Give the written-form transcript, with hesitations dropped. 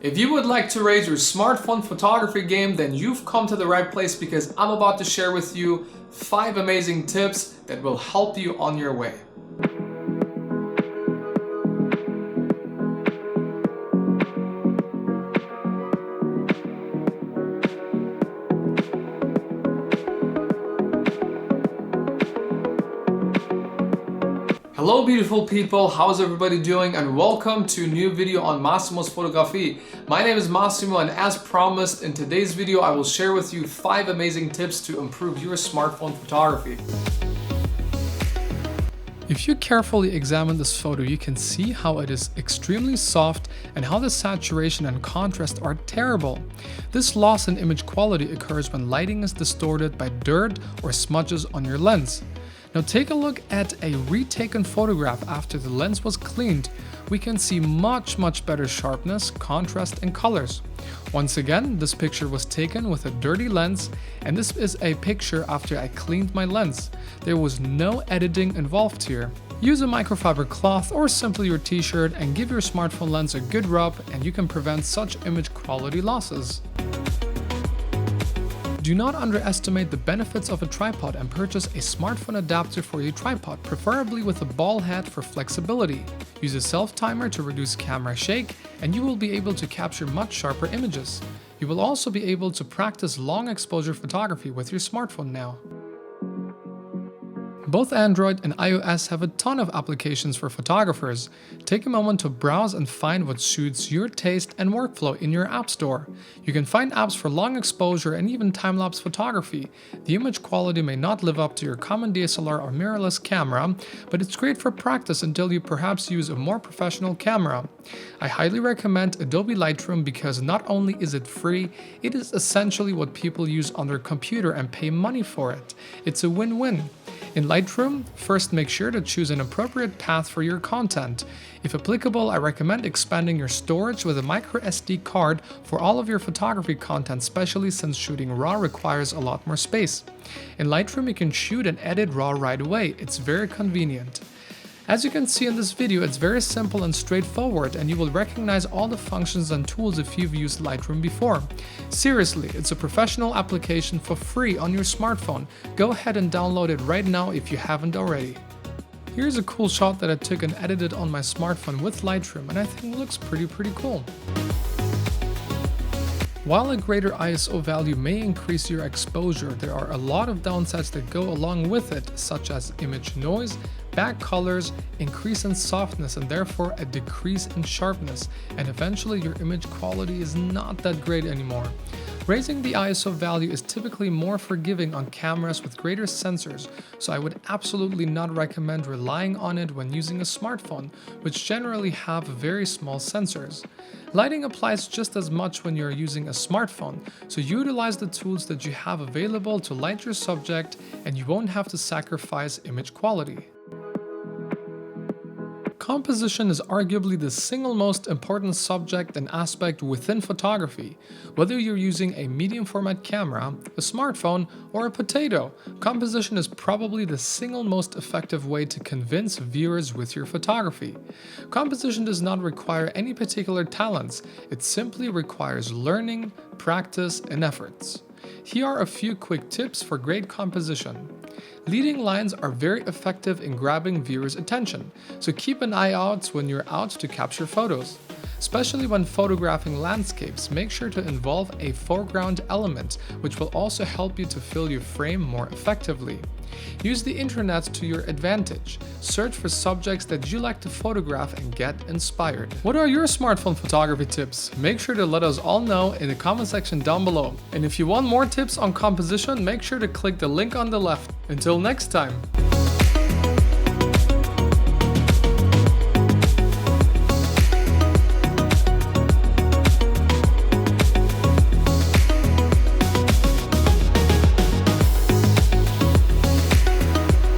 If you would like to raise your smartphone photography game, then you've come to the right place because I'm about to share with you 5 amazing tips that will help you on your way. Hello beautiful people, how's everybody doing, and welcome to a new video on Massimo's Photography. My name is Massimo, and as promised, in today's video I will share with you 5 amazing tips to improve your smartphone photography. If you carefully examine this photo, you can see how it is extremely soft and how the saturation and contrast are terrible. This loss in image quality occurs when lighting is distorted by dirt or smudges on your lens. Now take a look at a retaken photograph after the lens was cleaned. We can see much better sharpness, contrast and colors. Once again, this picture was taken with a dirty lens, and this is a picture after I cleaned my lens. There was no editing involved here. Use a microfiber cloth or simply your t-shirt and give your smartphone lens a good rub, and you can prevent such image quality losses. Do not underestimate the benefits of a tripod and purchase a smartphone adapter for your tripod, preferably with a ball head for flexibility. Use a self-timer to reduce camera shake, and you will be able to capture much sharper images. You will also be able to practice long exposure photography with your smartphone now. Both Android and iOS have a ton of applications for photographers. Take a moment to browse and find what suits your taste and workflow in your app store. You can find apps for long exposure and even time-lapse photography. The image quality may not live up to your common DSLR or mirrorless camera, but it's great for practice until you perhaps use a more professional camera. I highly recommend Adobe Lightroom because not only is it free, it is essentially what people use on their computer and pay money for it. It's a win-win. In Lightroom, first make sure to choose an appropriate path for your content. If applicable, I recommend expanding your storage with a micro SD card for all of your photography content, especially since shooting RAW requires a lot more space. In Lightroom, you can shoot and edit RAW right away. It's very convenient. As you can see in this video, it's very simple and straightforward, and you will recognize all the functions and tools if you've used Lightroom before. Seriously, it's a professional application for free on your smartphone. Go ahead and download it right now if you haven't already. Here's a cool shot that I took and edited on my smartphone with Lightroom, and I think it looks pretty cool. While a greater ISO value may increase your exposure, there are a lot of downsides that go along with it, such as image noise, bad colors, increase in softness, and therefore a decrease in sharpness, and eventually your image quality is not that great anymore. Raising the ISO value is typically more forgiving on cameras with greater sensors, so I would absolutely not recommend relying on it when using a smartphone, which generally have very small sensors. Lighting applies just as much when you're using a smartphone, so utilize the tools that you have available to light your subject, and you won't have to sacrifice image quality. Composition is arguably the single most important subject and aspect within photography. Whether you're using a medium format camera, a smartphone, or a potato, composition is probably the single most effective way to convince viewers with your photography. Composition does not require any particular talents, it simply requires learning, practice, and efforts. Here are a few quick tips for great composition. Leading lines are very effective in grabbing viewers' attention, so keep an eye out when you're out to capture photos. Especially when photographing landscapes, make sure to involve a foreground element, which will also help you to fill your frame more effectively. Use the internet to your advantage. Search for subjects that you like to photograph and get inspired. What are your smartphone photography tips? Make sure to let us all know in the comment section down below. And if you want more tips on composition, make sure to click the link on the left. Until next time.